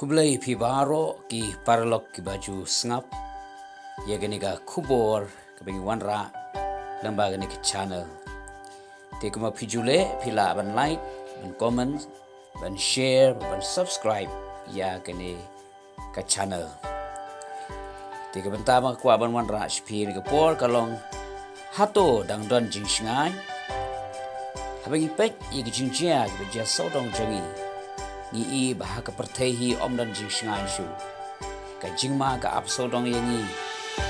Kublai pi baro ki paralok ki baju sngap ya gani ka kubor ka bingi wanra lembaga ni ki channel te kuma pi jule pi la ban like ban comment ban share ban subscribe ya gani ka channel te ka bentama kwa ban wanra spi ni ka por kalong Hato dang don jingshngaiñ habangi pek ya ki jingjia ki bajia saudong jangi ni i bahaka pertehi om dan jingshngaiñ shu ka jingma ka apso dong yangi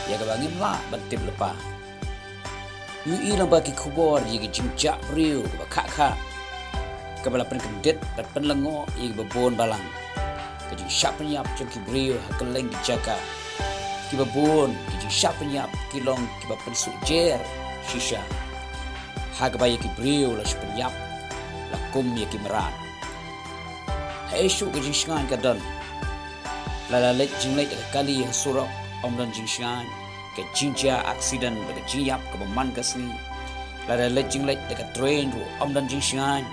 ya ka bangim la bantip lepa yu i lang baki kubor yi ki jingjak riu ka kha ka bala pen kendit dan pen lengo yi ka babon balang ka jing syap penyap jong ki brio ha keleng ki jaka ki babon ki jing syap penyap ki long ki bapen sujer shisha ha ka bayi ki brio la penyap la kum ya ki meran Esok ke jingshngaiñ ka don la let jinglek ka kali surok om don jingshngaiñ ke jingjia accident ka jingyap ka man ka sni la let jinglek ka train ru om don jingshngaiñ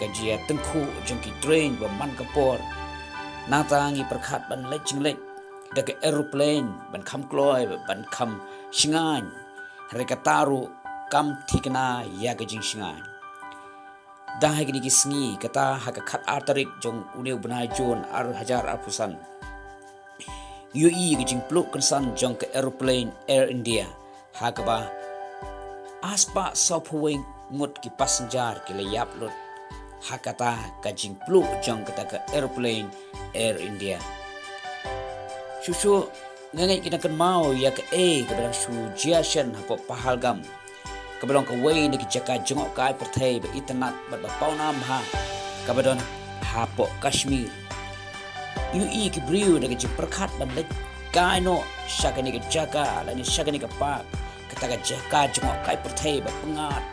ka jia tengku jong ki train ba man ka por natangi perkhat ban let jinglek da ka aeroplane ban kham kloi ban kham shngaiñ reka taru kam thikna ya ka jingshngaiñ Dahai kini kisngi kata haka khat artarik jong uneu benai jon ar hajar apusan. UI ke jing pluk kensan jong ke aeroplane Air India haka ba aspa sopwing ngut ki passenger ki layap lut haka ta ka jing pluk jong kata ke aeroplane Air India. Shushu ngangai kita kan mau ya ke ke berang shu jiashan hapo pahalgam. Kabelong ka way ni jaka jengok kai perthai ba internet ba pau nam ha kabadon hapo Kashmir UI ki briu ni ki perkhat ban le kai no shakani ki jaka la ni shakani ka pa kata ka jaka jengok kai perthai ba pengat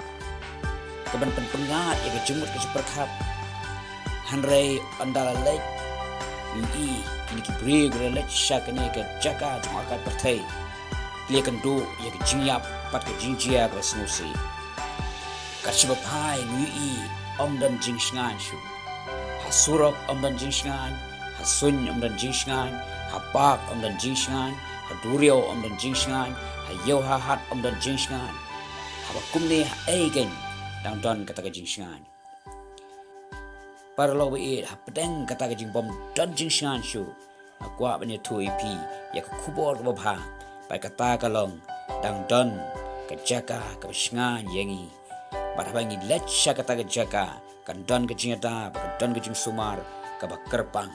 kaban pengat ya ki jengok ki perkhat hanrei andala le UI ki briu le shakani ka jaka jengok kai perthai Liakan do ya ke jingyap pat ke jingjia ke snusi. Kashiba pai ngui om dan jingshngaiñ shu. Hasurok om dan jingshngaiñ, hasun om dan jingshngaiñ, hapak om dan jingshngaiñ, hadurio om dan jingshngaiñ, hayo hat om dan jingshngaiñ. Habakumni aigen dang don kata ke jingshngaiñ. Parlo be hapdeng kata ke jingbom dan jingshngaiñ shu. Akwa banya tu ipi ya ke kubor ke babha. Pai kata kalong dang don ka jaka ka shngaiñ yangi bar bangi let sha kata ka jaka kan don ka jingata ka don ka jing sumar ka bakerpang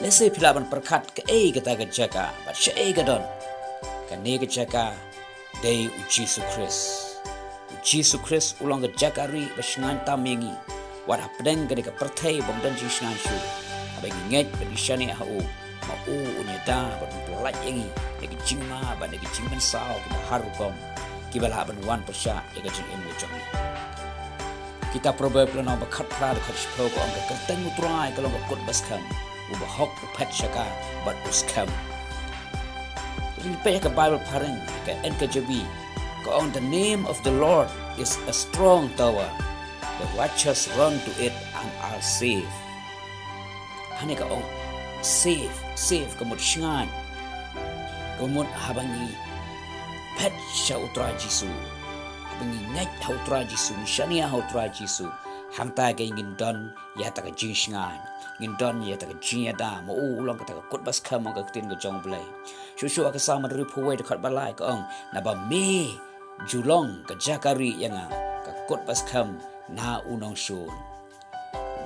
lese pilaban perkhat ka kata ka jaka ba sha ka don ka ne ka jaka dei uji su Chris ulang ka jaka ri ba shngaiñ tam yangi war hapdeng ka perthai bom don jing shngaiñ shu abangi nget ba shani ha u mau unyata berpelat yangi yaki jingma ban yaki jingman sao kita harukom kibala ban 1% yaki jing emu jongi kita probe plano bakhat pra khat shpro ko ang kerteng utrai kalong kut baskam uba hok pet shaka bat uskam ini pe ka Bible parang ka NKJV ko on the name of the Lord is a strong tower the righteous run to it and are safe hani ka on safe kamut shngaiñ kamut habangi pet sha utra jisu habangi ngai utra jisu shania utra jisu hamta ke ngin don ya ta ka jingshngaiñ ngin don ya ta ka jiada mo ulong ka ta ka kut bas kham ka tin ka jong blai shu ka sama ri phuwai de khat balai ka ong na ba me julong ka jakari yanga ka kut bas kham na unong shun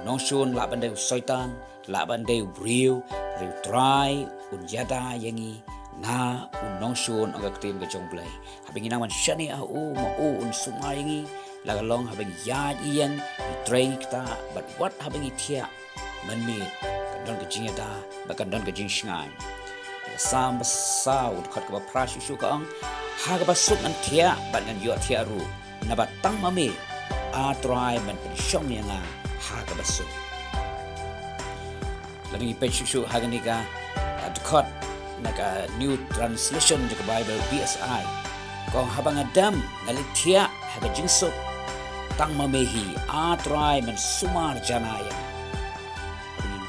nong shun la bandai soitan la bandai brio riu try unjada yangi na unong shun ang aktin ka jong blai habingi naman shani a u ma u un sunga yangi la long habing ya iyang train kita but what habingi thia man me kan don ka jingada ba kan don ka jingshngaiñ sam sa ud khat ka prashi shu ka ang ha ka basuk an thia ban ngan yo thia ru na ba tang ma me a try man ka shong yanga ha ka basuk Lagi page hagani ka adkot naka new translation ng Bible BSI kung habang adam nalitya haga jingsok tang mamehi atray man sumar janaya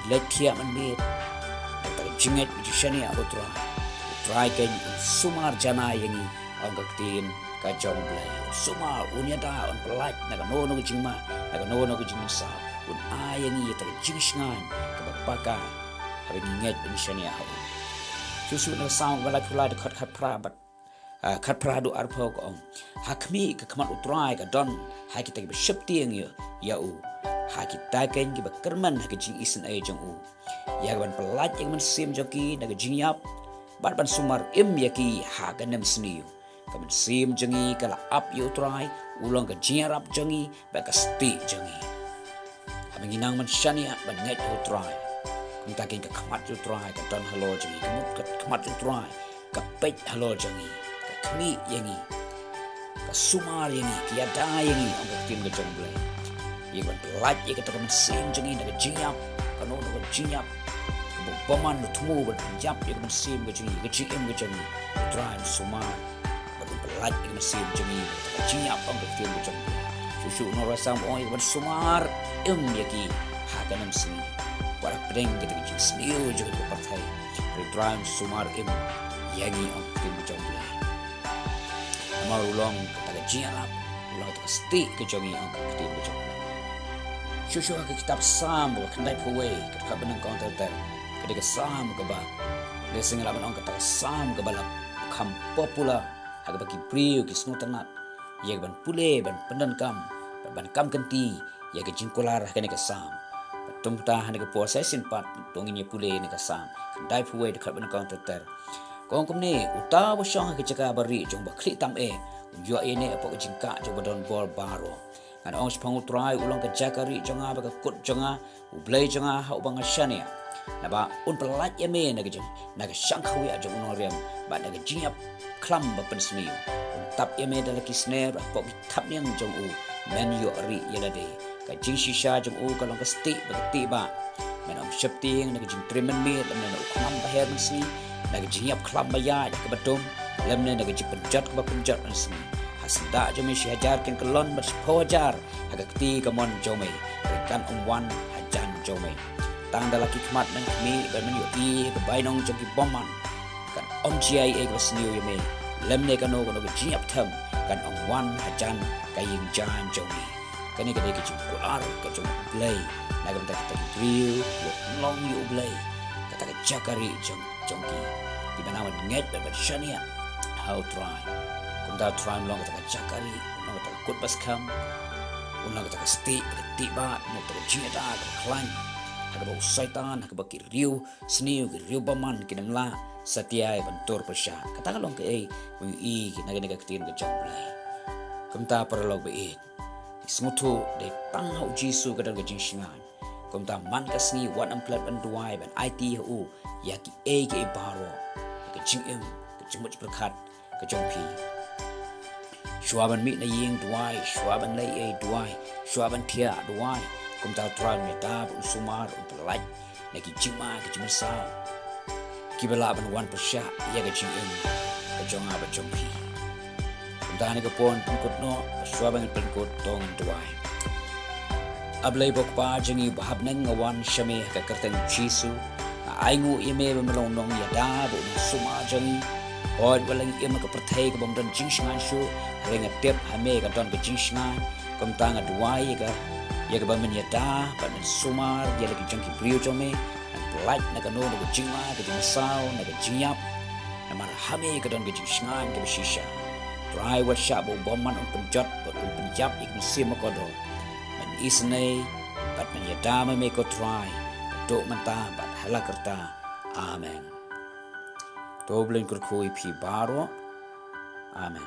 letia man mit ta jinget ji shani a try kan sumar jana yangi ang kaktin ka jong blai sumar unya da on pelaj naga no jingma naga no jingsa un ayangi ta jingshngaiñ ka baka habe nget bin shani a susu na sound wala pula de khat pra bat khat pra do arpho ko ong hakmi ka khamat utrai ka don ha ki ta be ship tieng ya u ha ki ta ken ki ba kerman ha ki jing isen ai jong u ya ban pelaj yang man sim joki naga jingyap bat ban sumar im yaki ha ka nem sniu ka man sim jongi kala up yu utrai ulong ka jingrap jongi ba ka sti jongi ha nginang man shania ban nget utrai kum ta ken ka khamat utrai ka don halo jongi ka mut ka khamat utrai ka pet halo jongi ka khmi yangi ka sumar yangi ki ada yangi ang ka tim ka jong blai ye ban pelaj ye ka ta man sim jongi naga jingyap ka no jingyap paman lu tumu berjap ya kan sim gajing gajing gajing try sumar berpelat ya sim jemi gajing apa gajing gajing susu no rasam oi kan sumar ya ki haganam sini para pedeng kita gajing sniu juga ke partai try sumar yangi ang gajing gajing amarulong kata gajing up ulang tak sti gajing ang gajing gajing susu ke kitab sam kendai puwe kita benang counter ketika sam ke ba lesing laban ong kata sam ke balap kam popular haga bagi priu ki snutanat ye ban pule ban pendan kam kenti ye ke jingkolar ke ne ke sam tum ta han ke possession pat tong ni pule ne ke sam dai puwe de khaban kong ter kong kum ne uta bo shong ke chaka bari jong ba khli tam yo ne apo ke jingka jo badon bor baro kan ong spang utrai ulong ke jakari jonga ba ke kut jonga ublai jonga ha ubang shania naba un pelaj ya me naga shangkhawi aja unoriam ba naga jiap klam ba pensmi tap ya me dalaki snare pok tap yang jong u men yo ri yelade ka jing shisha jong u kalong ka sti ba ti ba men om shapting naga jing tremen me lam na klam ba her pensmi naga jiap klam ba ya ka batum lam na naga jing penjat ka penjat pensmi hasda jome shi hajar ken kelon ba pojar haga ti ka mon jome kan wan hajan jome tang dalaki khmat nang khmi ban man yo i ka bai nong joki bomman kan om chi ai ka sniu ye me lem ne ka no jiap tham kan ong wan hajan ka yin jan jomi kan ni ka de ka chung kular ka chung play na ka ta grill long yu play ka ta jakari jongki di banawan nget ba shania how try kum da try long ka jakari long ka kut bas kam long ka sti tiba mo ta jiata ka klan Hakabau syaitan, hakabau riu seniu, riu baman kinamla satiai bentur persya. Katakalong ke i naga ketin ke jamblai. Kumta paralog be smutu de tanghau jisu kadang ke jingshngaiñ. Kumta man kasni wan amplat banduai ban IT hu yaki ke baro ke jingem ke jumut berkat ke jongpi. Shuaban mit na ying duai, shuaban lai duai, shuaban tia duai. Kumta tran me tab sumar pelaj naki jima ke jimsa kibala ban wan persya ya ke jingem ke jonga ba jongpi kumta ni ke pon pengkut no shuaban pengkut tong duai ablai bok pa jingi bahab nang ngawan shame ka kerteng jisu aingu ime bemelong nong ya da bu suma jangi hod walang ima ka perthai ka bomdan jingshngaiñ shu renga tep hame ka don ka jingshngaiñ kumta nga duai ka ya ke bamen ya da ban sumar ya lagi jangki brio jome an pelaj na ka no na jingma ka jingsau na ka jingyap na mar hame ka don ka jingshngaiñ ka shisha try what shabo bomman on penjat on penjap ik sim ko do men isnei bat men ya da me ko try do manta bat halakarta amen to blen kur koi pi baro amen